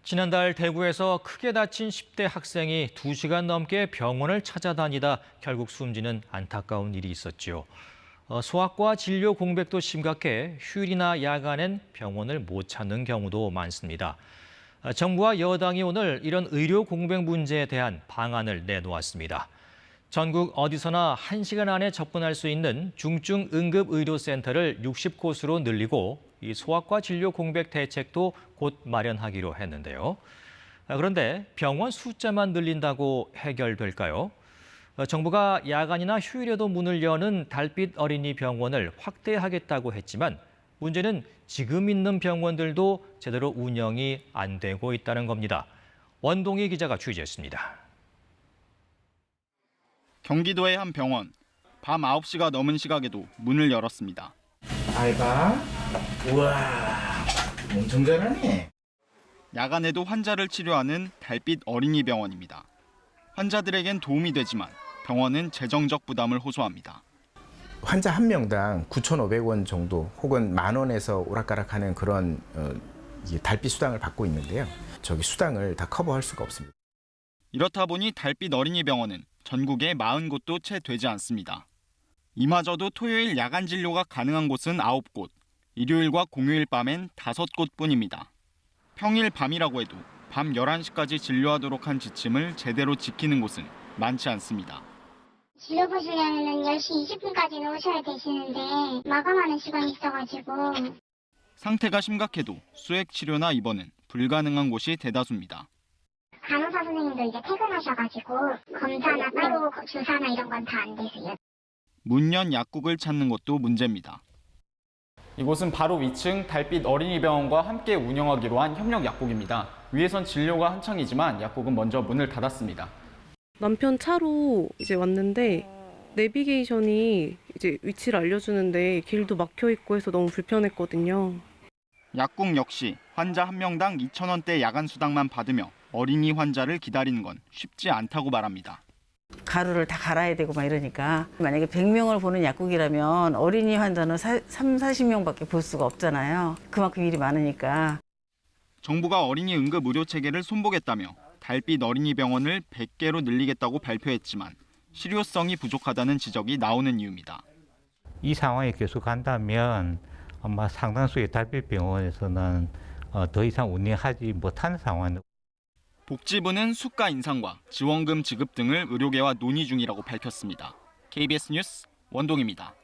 지난달 대구에서 크게 다친 10대 학생이 2시간 넘게 병원을 찾아다니다 결국 숨지는 안타까운 일이 있었죠. 소아과 진료 공백도 심각해 휴일이나 야간엔 병원을 못 찾는 경우도 많습니다. 정부와 여당이 오늘 이런 의료 공백 문제에 대한 방안을 내놓았습니다. 전국 어디서나 1시간 안에 접근할 수 있는 중증 응급의료센터를 60곳으로 늘리고 이 소아과 진료 공백 대책도 곧 마련하기로 했는데요. 그런데 병원 숫자만 늘린다고 해결될까요? 정부가 야간이나 휴일에도 문을 여는 달빛 어린이 병원을 확대하겠다고 했지만 문제는 지금 있는 병원들도 제대로 운영이 안 되고 있다는 겁니다. 원동희 기자가 취재했습니다. 경기도의 한 병원, 밤 9시가 넘은 시각에도 문을 열었습니다. 알바? 우와, 엄청 잘하네. 야간에도 환자를 치료하는 달빛 어린이 병원입니다. 환자들에겐 도움이 되지만 병원은 재정적 부담을 호소합니다. 환자 한 명당 9,500원 정도 혹은 10,000원에서 오락가락하는 그런 달빛 수당을 받고 있는데요. 저기 수당을 다 커버할 수가 없습니다. 이렇다 보니 달빛 어린이 병원은 전국에 40곳도 채 되지 않습니다. 이마저도 토요일 야간 진료가 가능한 곳은 9곳, 일요일과 공휴일 밤엔 5곳뿐입니다. 평일 밤이라고 해도 밤 11시까지 진료하도록 한 지침을 제대로 지키는 곳은 많지 않습니다. 진료 보시려면 10시 20분까지는 오셔야 되시는데 마감하는 시간이 있어가지고. 상태가 심각해도 수액 치료나 입원은 불가능한 곳이 대다수입니다. 간호사 선생님도 이제 퇴근하셔가지고 검사나 따로 주사나 이런 건 다 안 되세요. 문연 약국을 찾는 것도 문제입니다. 이곳은 바로 위층 달빛 어린이병원과 함께 운영하기로 한 협력 약국입니다. 위에선 진료가 한창이지만 약국은 먼저 문을 닫았습니다. 남편 차로 이제 왔는데 내비게이션이 이제 위치를 알려주는데 길도 막혀 있고 해서 너무 불편했거든요. 약국 역시 환자 한 명당 2,000원대 야간 수당만 받으며 어린이 환자를 기다리는 건 쉽지 않다고 말합니다. 가루를 다 갈아야 되고 막 이러니까 만약에 100명을 보는 약국이라면 어린이 환자는 40명밖에 볼 수가 없잖아요. 그만큼 일이 많으니까. 정부가 어린이 응급 의료 체계를 손보겠다며 달빛 어린이 병원을 100개로 늘리겠다고 발표했지만 실효성이 부족하다는 지적이 나오는 이유입니다. 이 상황이 계속한다면 아마 상당수의 달빛 병원에서는 더 이상 운영하지 못하는 상황. 복지부는 수가 인상과 지원금 지급 등을 의료계와 논의 중이라고 밝혔습니다. KBS 뉴스 원동입니다.